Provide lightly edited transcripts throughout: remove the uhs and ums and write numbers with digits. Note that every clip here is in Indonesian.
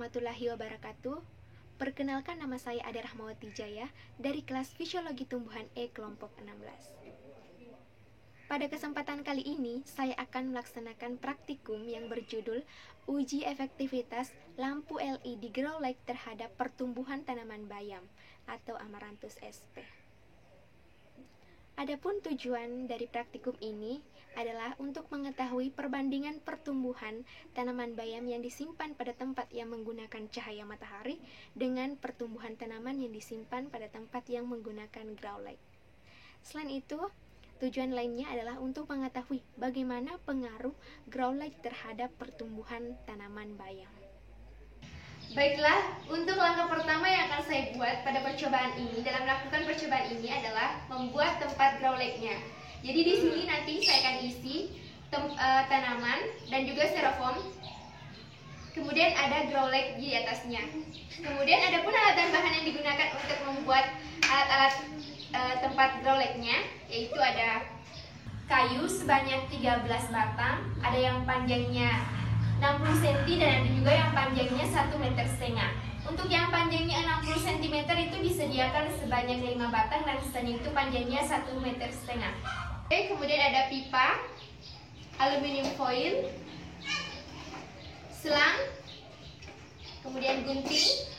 warahmatullahi wabarakatuh. Perkenalkan, nama saya Ade Rahmawati Jaya dari kelas Fisiologi Tumbuhan E kelompok 16. Pada kesempatan kali ini, saya akan melaksanakan praktikum yang berjudul Uji Efektivitas Lampu LED Grow Light terhadap pertumbuhan tanaman bayam atau Amaranthus sp. Adapun tujuan dari praktikum ini adalah untuk mengetahui perbandingan pertumbuhan tanaman bayam yang disimpan pada tempat yang menggunakan cahaya matahari dengan pertumbuhan tanaman yang disimpan pada tempat yang menggunakan grow light. Selain itu, tujuan lainnya adalah untuk mengetahui bagaimana pengaruh grow light terhadap pertumbuhan tanaman bayam. Baiklah, untuk langkah pertama yang akan saya buat pada percobaan ini, dalam melakukan percobaan ini adalah membuat tempat grow light-nya. Jadi di sini nanti saya akan isi tanaman dan juga styrofoam. Kemudian ada grow light di atasnya. Kemudian ada pun alat dan bahan yang digunakan untuk membuat alat-alat tempat grow light-nya, yaitu ada kayu sebanyak 13 batang, ada yang panjangnya 60 cm dan ada juga yang panjangnya 1,5 meter. Untuk yang panjangnya 60 cm itu disediakan sebanyak 5 batang dan sisanya itu panjangnya 1,5 meter. Oke, kemudian ada pipa, aluminium foil, selang, kemudian gunting,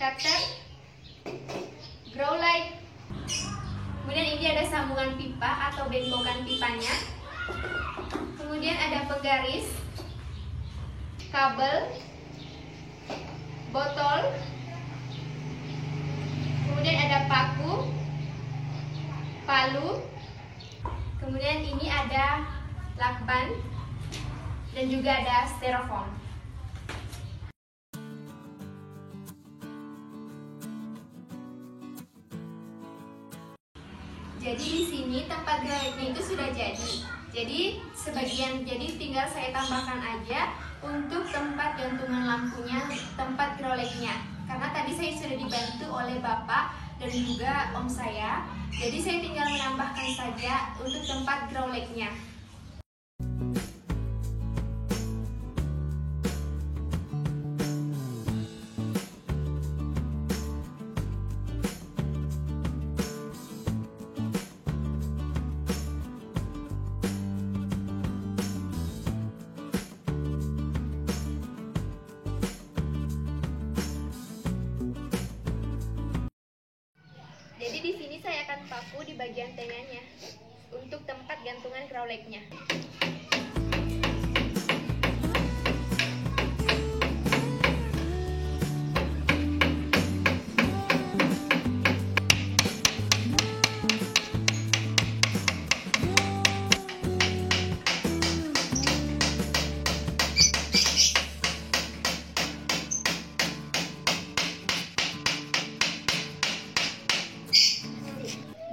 cutter, grow light. Kemudian ini ada sambungan pipa atau bembokan pipanya. Kemudian ada penggaris, kabel, botol, kemudian ada paku, palu, kemudian ini ada lakban, dan juga ada styrofoam. Jadi di sini tempat grow light-nya itu sudah jadi. Jadi tinggal saya tambahkan aja untuk tempat gantungan lampunya, tempat grow light-nya. Karena tadi saya sudah dibantu oleh Bapak dan juga Om saya. Jadi saya tinggal menambahkan saja untuk tempat grow light-nya. Jadi di sini saya akan paku di bagian tengahnya untuk tempat gantungan grow light-nya.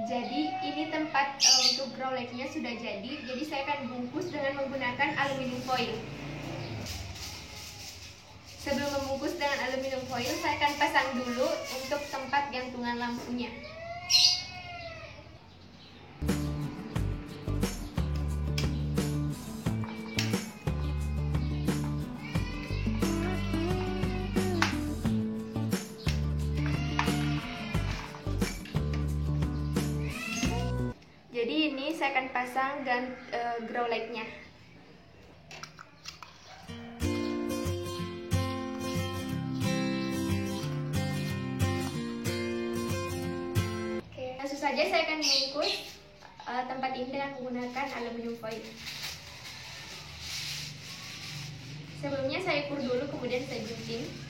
Jadi ini tempat untuk grow light-nya sudah jadi. Jadi saya akan bungkus dengan menggunakan aluminium foil. Sebelum membungkus dengan aluminium foil, saya akan pasang dulu untuk tempat gantungan lampunya. Jadi ini saya akan pasang grow light-nya. Oke, langsung saja saya akan membungkus tempat ini dengan menggunakan aluminium foil. Sebelumnya saya ukur dulu, kemudian saya gunting.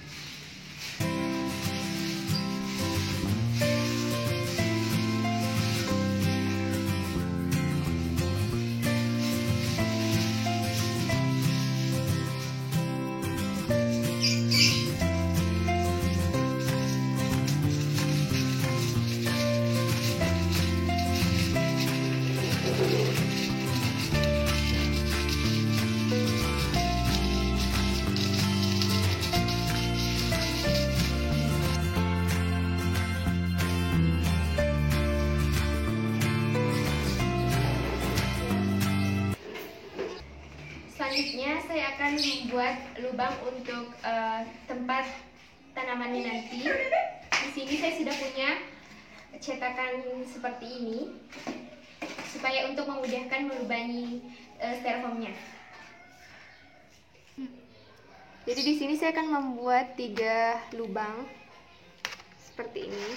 Selanjutnya saya akan membuat lubang untuk tempat tanamannya nanti. Di sini saya sudah punya cetakan seperti ini, supaya untuk memudahkan melubangi styrofoamnya. Jadi di sini saya akan membuat 3 lubang seperti ini.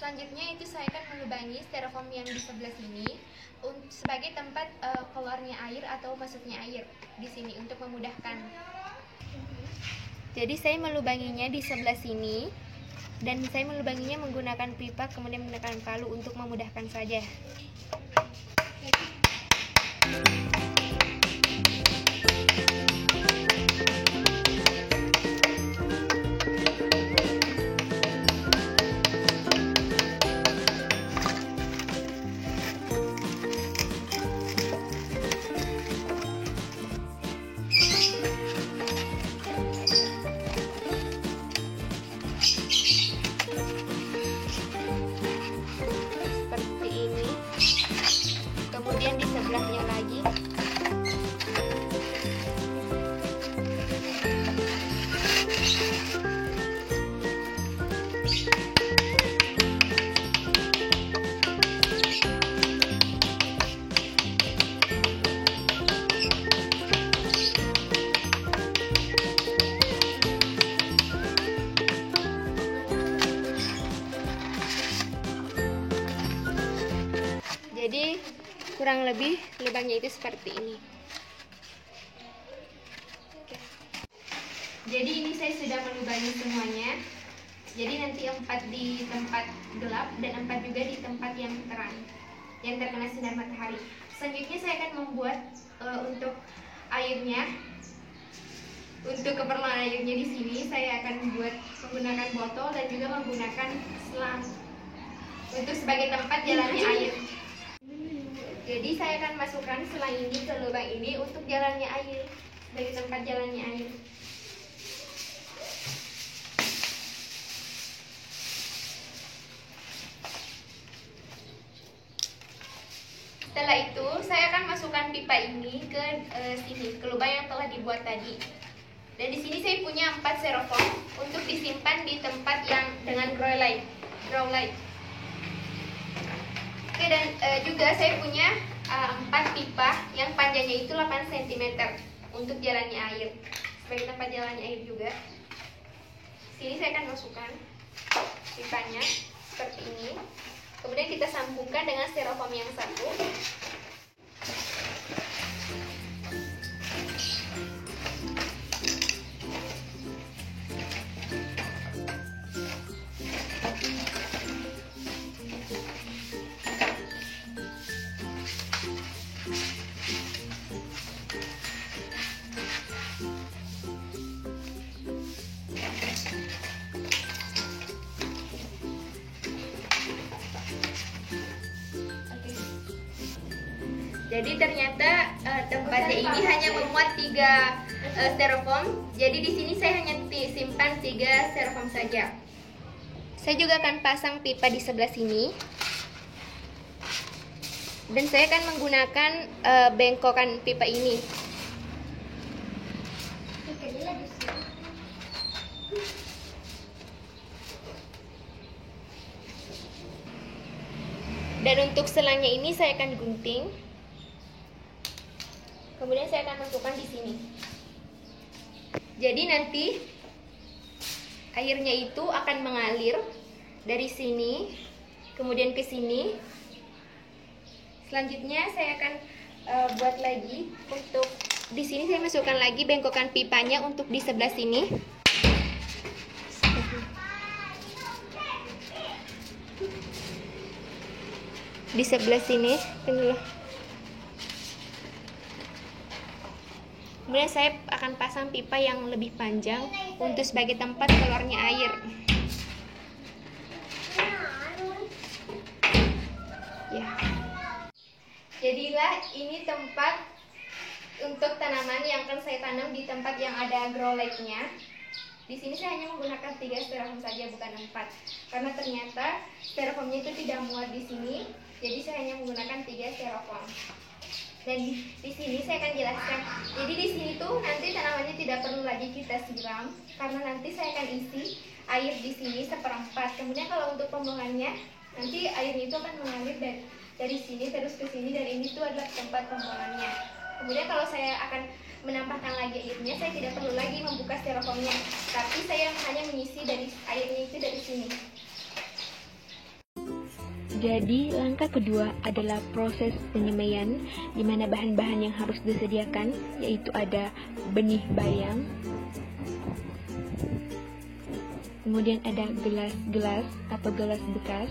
Selanjutnya itu saya akan melubangi styrofoam yang di sebelah sini sebagai tempat keluarnya air atau masuknya air di sini untuk memudahkan. Jadi saya melubanginya di sebelah sini dan saya melubanginya menggunakan pipa kemudian menggunakan palu untuk memudahkan saja. Kemudian di sebelahnya lagi. Jadi kurang lebih lubangnya itu seperti ini. Jadi ini saya sudah melubangi semuanya. Jadi nanti 4 di tempat gelap dan 4 juga di tempat yang terang, yang terkena sinar matahari. Selanjutnya saya akan membuat untuk airnya. Untuk keperluan airnya di sini saya akan membuat menggunakan botol dan juga menggunakan selang untuk sebagai tempat jalannya air. Jadi saya akan masukkan selang ini ke lubang ini untuk jalannya air, sebagai tempat jalannya air. Setelah itu saya akan masukkan pipa ini ke sini, ke lubang yang telah dibuat tadi. Dan di sini saya punya 4 styrofoam untuk disimpan di tempat yang dengan grow light. Oke, dan juga saya punya 4 pipa yang panjangnya itu 8 cm untuk jalannya air, sebagai tempat jalannya air juga. Sini saya akan masukkan pipanya seperti ini. Kemudian kita sambungkan dengan styrofoam yang satu. Jadi ternyata tempatnya ini hanya memuat 3 styrofoam. Jadi di sini saya hanya simpan 3 styrofoam saja. Saya juga akan pasang pipa di sebelah sini. Dan saya akan menggunakan bengkokan pipa ini. Dan untuk selangnya ini saya akan gunting. Kemudian saya akan masukkan di sini. Jadi nanti airnya itu akan mengalir dari sini, kemudian ke sini. Selanjutnya saya akan buat lagi untuk di sini. Saya masukkan lagi bengkokan pipanya untuk di sebelah sini. Di sebelah sini, tunggu. Kemudian saya akan pasang pipa yang lebih panjang untuk sebagai tempat keluarnya air. Ya. Jadilah ini tempat untuk tanaman yang akan saya tanam di tempat yang ada grow light-nya. Di sini saya hanya menggunakan 3 styrofoam saja, bukan 4, karena ternyata styrofoamnya itu tidak muat di sini. Jadi saya hanya menggunakan 3 styrofoam. Dan di sini saya akan jelaskan. Jadi di sini tuh nanti tanamannya tidak perlu lagi kita siram, karena nanti saya akan isi air di sini 1/4. Kemudian kalau untuk pembuangannya, nanti airnya itu akan mengalir dari sini terus ke sini, dan ini tuh adalah tempat pembuangannya. Kemudian kalau saya akan menambahkan lagi airnya, saya tidak perlu lagi membuka styrofoamnya, tapi saya hanya mengisi dari airnya itu dari sini. Jadi langkah kedua adalah proses penyemaian, di mana bahan-bahan yang harus disediakan yaitu ada benih bayam, kemudian ada gelas-gelas atau gelas bekas,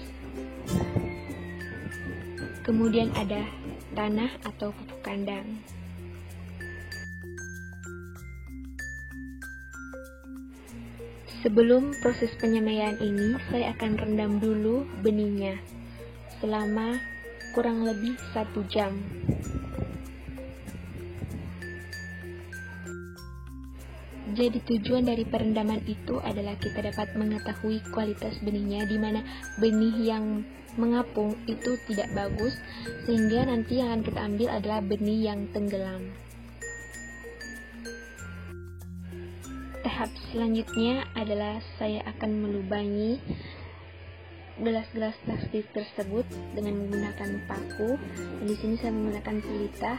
kemudian ada tanah atau pupuk kandang. Sebelum proses penyemaian ini, saya akan rendam dulu benihnya selama kurang lebih 1 jam. Jadi tujuan dari perendaman itu adalah kita dapat mengetahui kualitas benihnya, di mana benih yang mengapung itu tidak bagus, sehingga nanti yang akan kita ambil adalah benih yang tenggelam. Tahap selanjutnya adalah saya akan melubangi gelas-gelas plastik tersebut dengan menggunakan paku. Dan di sini saya menggunakan pelita.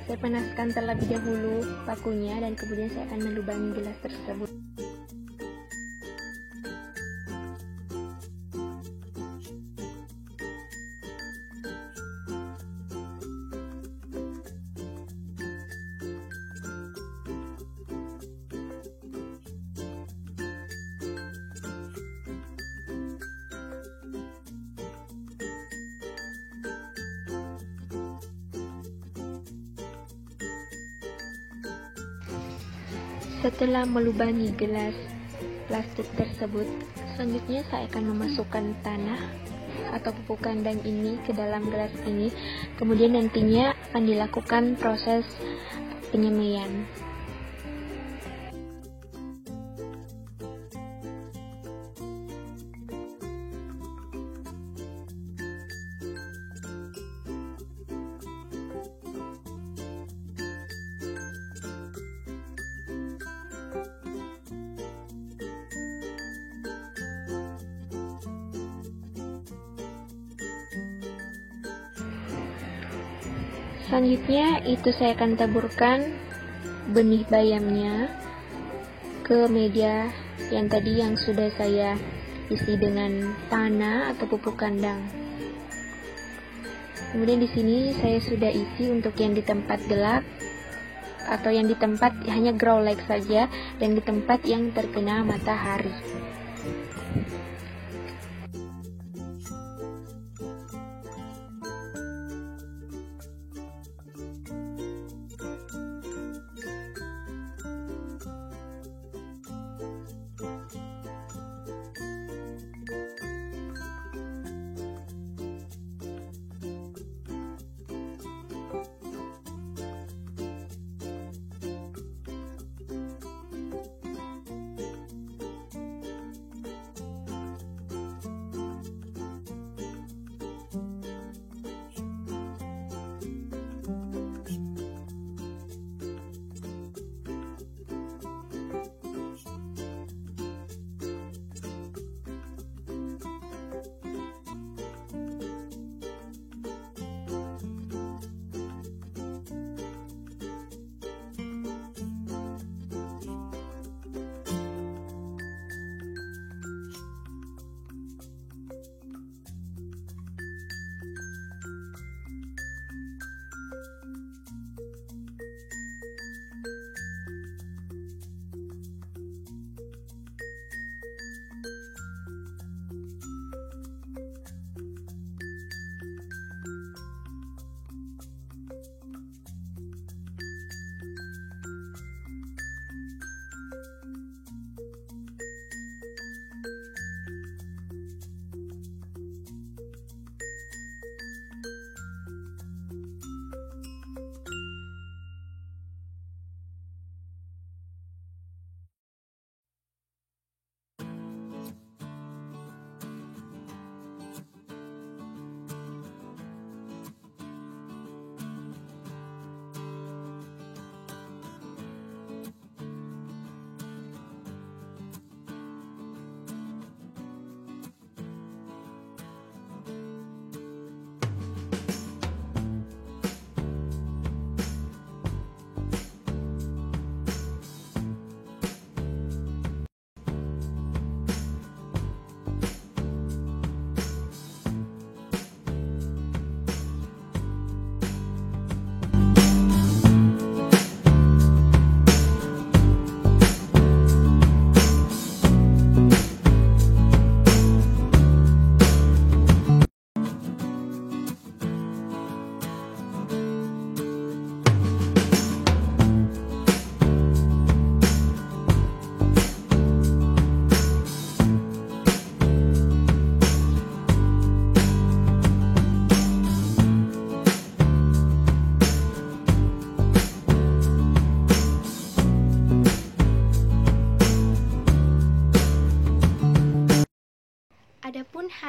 Saya panaskan terlebih dahulu pakunya dan kemudian saya akan melubangi gelas tersebut. Setelah melubangi gelas plastik tersebut, selanjutnya saya akan memasukkan tanah atau pupuk kandang ini ke dalam gelas ini. Kemudian nantinya akan dilakukan proses penyemaian. Selanjutnya itu saya akan taburkan benih bayamnya ke media yang tadi yang sudah saya isi dengan tanah atau pupuk kandang. Kemudian di sini saya sudah isi untuk yang di tempat gelap atau yang di tempat hanya grow light saja, dan di tempat yang terkena matahari.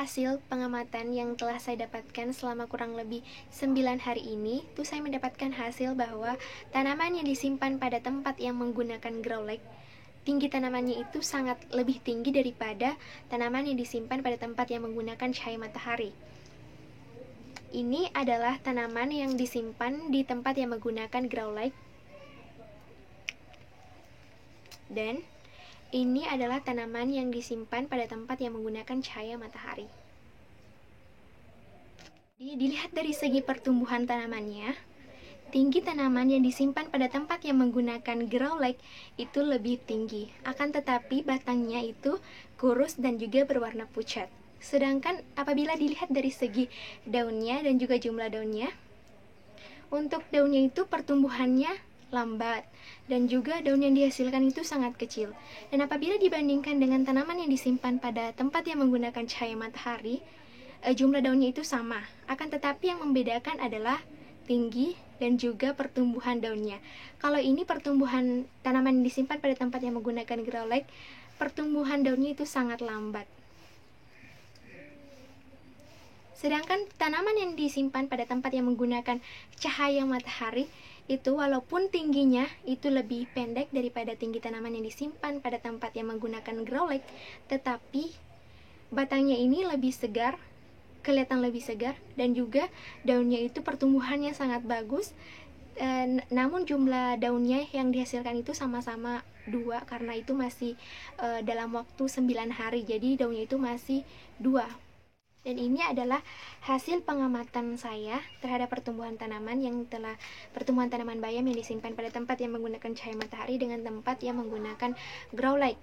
hasil pengamatan yang telah saya dapatkan selama kurang lebih 9 hari ini. Tuh saya mendapatkan hasil bahwa tanaman yang disimpan pada tempat yang menggunakan grow light, tinggi tanamannya itu sangat lebih tinggi daripada tanaman yang disimpan pada tempat yang menggunakan cahaya matahari. Ini adalah tanaman yang disimpan di tempat yang menggunakan grow light. Dan ini adalah tanaman yang disimpan pada tempat yang menggunakan cahaya matahari. Jadi, dilihat dari segi pertumbuhan tanamannya, tinggi tanaman yang disimpan pada tempat yang menggunakan grow light itu lebih tinggi. Akan tetapi batangnya itu kurus dan juga berwarna pucat. Sedangkan apabila dilihat dari segi daunnya dan juga jumlah daunnya, untuk daunnya itu pertumbuhannya lambat dan juga daun yang dihasilkan itu sangat kecil. Dan apabila dibandingkan dengan tanaman yang disimpan pada tempat yang menggunakan cahaya matahari, jumlah daunnya itu sama. Akan tetapi yang membedakan adalah tinggi dan juga pertumbuhan daunnya. Kalau ini pertumbuhan tanaman yang disimpan pada tempat yang menggunakan grow light, pertumbuhan daunnya itu sangat lambat. Sedangkan tanaman yang disimpan pada tempat yang menggunakan cahaya matahari itu walaupun tingginya itu lebih pendek daripada tinggi tanaman yang disimpan pada tempat yang menggunakan grow light, tetapi batangnya ini lebih segar, kelihatan lebih segar, dan juga daunnya itu pertumbuhannya sangat bagus. Namun jumlah daunnya yang dihasilkan itu sama-sama 2 karena itu masih dalam waktu 9 hari, jadi daunnya itu masih 2. Dan ini adalah hasil pengamatan saya terhadap pertumbuhan tanaman bayam yang disimpan pada tempat yang menggunakan cahaya matahari dengan tempat yang menggunakan grow light.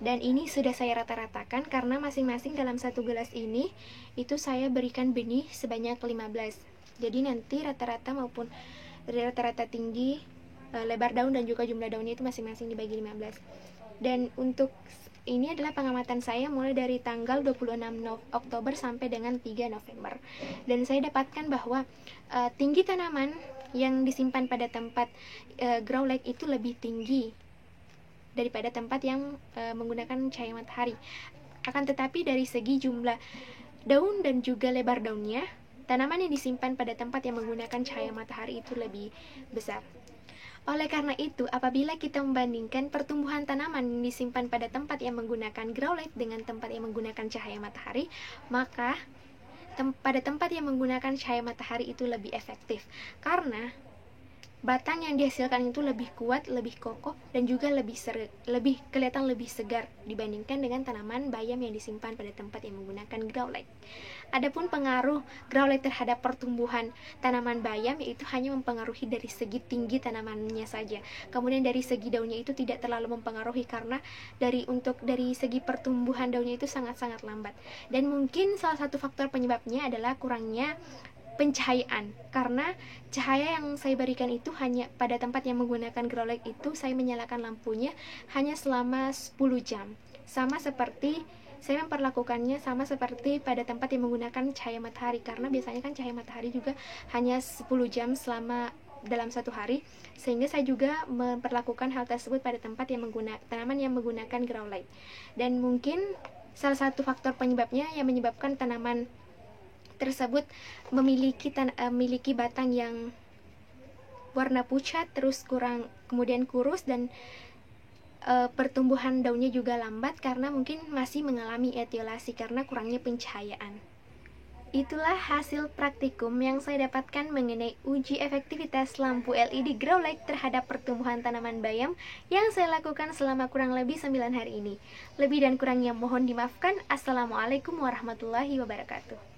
Dan ini sudah saya rata-ratakan karena masing-masing dalam satu gelas ini itu saya berikan benih sebanyak 15. Jadi nanti rata-rata maupun rata-rata tinggi, lebar daun dan juga jumlah daunnya itu masing-masing dibagi 15. Dan untuk ini adalah pengamatan saya mulai dari tanggal 26 Oktober sampai dengan 3 November. Dan saya dapatkan bahwa tinggi tanaman yang disimpan pada tempat grow light itu lebih tinggi daripada tempat yang menggunakan cahaya matahari. Akan tetapi dari segi jumlah daun dan juga lebar daunnya, tanaman yang disimpan pada tempat yang menggunakan cahaya matahari itu lebih besar. Oleh karena itu, apabila kita membandingkan pertumbuhan tanaman yang disimpan pada tempat yang menggunakan grow light dengan tempat yang menggunakan cahaya matahari, maka pada tempat yang menggunakan cahaya matahari itu lebih efektif. Karena batang yang dihasilkan itu lebih kuat, lebih kokoh, dan juga lebih kelihatan lebih segar dibandingkan dengan tanaman bayam yang disimpan pada tempat yang menggunakan grow light. Adapun pengaruh grow light terhadap pertumbuhan tanaman bayam yaitu hanya mempengaruhi dari segi tinggi tanamannya saja. Kemudian dari segi daunnya itu tidak terlalu mempengaruhi karena dari segi pertumbuhan daunnya itu sangat-sangat lambat. Dan mungkin salah satu faktor penyebabnya adalah kurangnya pencahayaan, karena cahaya yang saya berikan itu hanya pada tempat yang menggunakan grow light itu saya menyalakan lampunya hanya selama 10 jam. Saya memperlakukannya sama seperti pada tempat yang menggunakan cahaya matahari, karena biasanya kan cahaya matahari juga hanya 10 jam dalam satu hari, sehingga saya juga memperlakukan hal tersebut pada tempat yang tanaman yang menggunakan grow light. Dan mungkin salah satu faktor penyebabnya yang menyebabkan tanaman tersebut memiliki batang yang warna pucat, terus kemudian kurus, dan pertumbuhan daunnya juga lambat karena mungkin masih mengalami etiolasi karena kurangnya pencahayaan. Itulah hasil praktikum yang saya dapatkan mengenai uji efektivitas lampu LED grow light terhadap pertumbuhan tanaman bayam yang saya lakukan selama kurang lebih 9 hari ini. Lebih dan kurangnya mohon dimaafkan. Assalamualaikum warahmatullahi wabarakatuh.